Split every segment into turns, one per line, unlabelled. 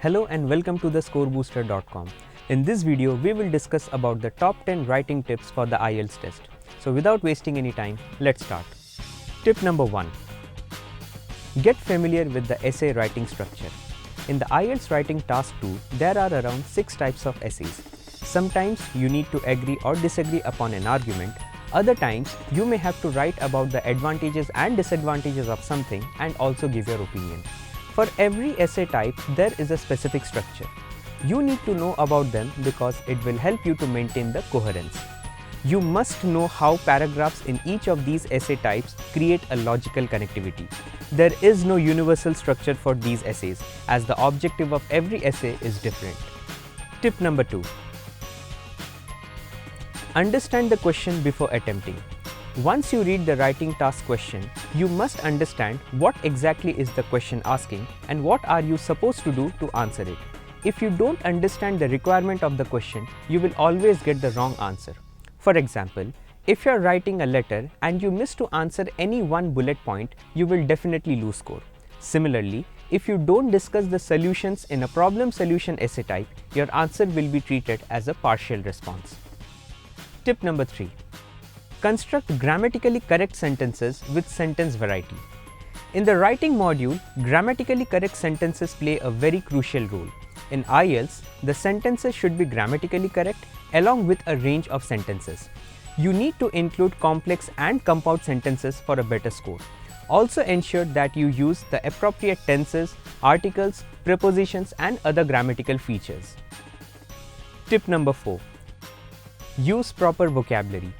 Hello and welcome to thescorebooster.com. In this video, we will discuss about the top 10 writing tips for the IELTS test. So without wasting any time, let's start. Tip number 1. Get familiar with the essay writing structure. In the IELTS writing task 2, there are around 6 types of essays. Sometimes you need to agree or disagree upon an argument. Other times, you may have to write about the advantages and disadvantages of something and also give your opinion. For every essay type, there is a specific structure. You need to know about them because it will help you to maintain the coherence. You must know how paragraphs in each of these essay types create a logical connectivity. There is no universal structure for these essays, as the objective of every essay is different. Tip number 2. Understand the question before attempting. Once you read the writing task question, you must understand what exactly is the question asking and what are you supposed to do to answer it. If you don't understand the requirement of the question, you will always get the wrong answer. For example, if you are writing a letter and you miss to answer any one bullet point, you will definitely lose score. Similarly, if you don't discuss the solutions in a problem solution essay type, your answer will be treated as a partial response. Tip number 3. Construct grammatically correct sentences with sentence variety. In the writing module, grammatically correct sentences play a very crucial role. In IELTS, the sentences should be grammatically correct along with a range of sentences. You need to include complex and compound sentences for a better score. Also ensure that you use the appropriate tenses, articles, prepositions and other grammatical features. Tip number 4. Use proper vocabulary.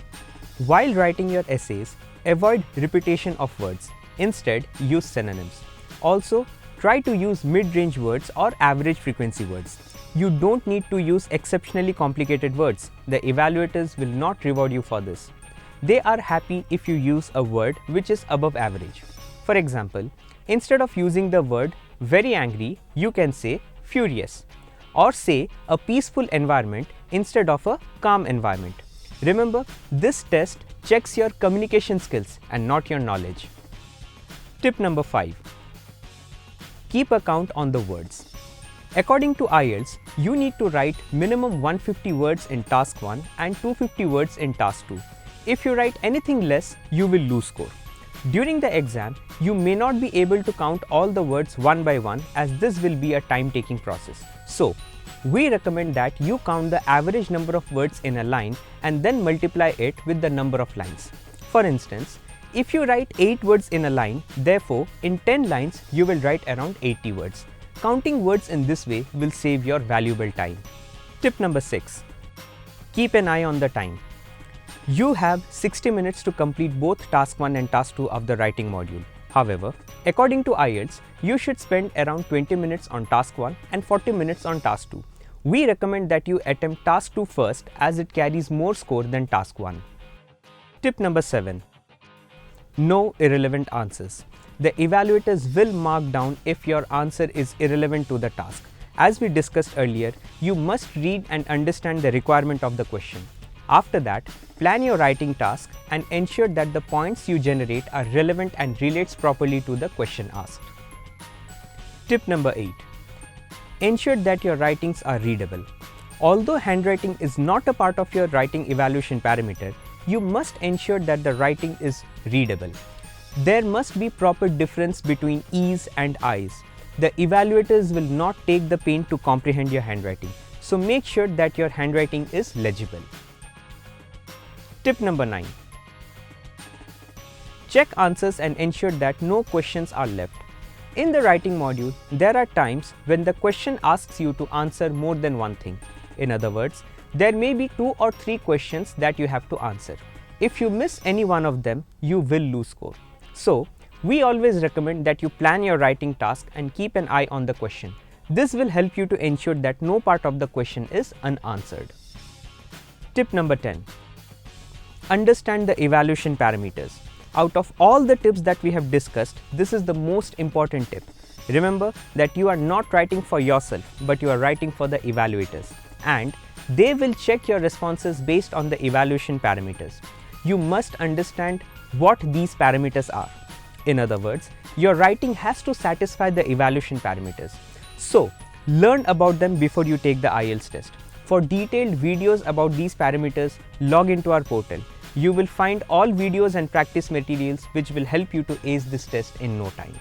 While writing your essays, avoid repetition of words. Instead, use synonyms. Also, try to use mid-range words or average frequency words. You don't need to use exceptionally complicated words. The evaluators will not reward you for this. They are happy if you use a word which is above average. For example, instead of using the word very angry, you can say furious. Or say a peaceful environment instead of a calm environment. Remember, this test checks your communication skills and not your knowledge. Tip number 5. Keep a count on the words. According to IELTS, you need to write minimum 150 words in task 1 and 250 words in task 2. If you write anything less, you will lose score. During the exam, you may not be able to count all the words one by one, as this will be a time-taking process. So, we recommend that you count the average number of words in a line and then multiply it with the number of lines. For instance, if you write 8 words in a line, therefore in 10 lines you will write around 80 words. Counting words in this way will save your valuable time. Tip number 6. Keep an eye on the time. You have 60 minutes to complete both task 1 and task 2 of the writing module. However, according to IELTS, you should spend around 20 minutes on task 1 and 40 minutes on task 2. We recommend that you attempt task 2 first, as it carries more score than task 1. Tip number 7. No irrelevant answers. The evaluators will mark down if your answer is irrelevant to the task. As we discussed earlier, you must read and understand the requirement of the question. After that, plan your writing task and ensure that the points you generate are relevant and relates properly to the question asked. Tip number 8. Ensure that your writings are readable. Although handwriting is not a part of your writing evaluation parameter, you must ensure that the writing is readable. There must be proper difference between E's and I's. The evaluators will not take the pain to comprehend your handwriting, so make sure that your handwriting is legible. Tip number 9. Check answers and ensure that no questions are left. In the writing module, there are times when the question asks you to answer more than one thing. In other words, there may be 2 or 3 questions that you have to answer. If you miss any one of them, you will lose score. So, we always recommend that you plan your writing task and keep an eye on the question. This will help you to ensure that no part of the question is unanswered. Tip number 10. Understand the evaluation parameters. Out of all the tips that we have discussed, this is the most important tip. Remember that you are not writing for yourself, but you are writing for the evaluators, and they will check your responses based on the evaluation parameters. You must understand what these parameters are. In other words, your writing has to satisfy the evaluation parameters. So, Learn about them before you take the IELTS test. For detailed videos about these parameters, log into our portal. You will find all videos and practice materials which will help you to ace this test in no time.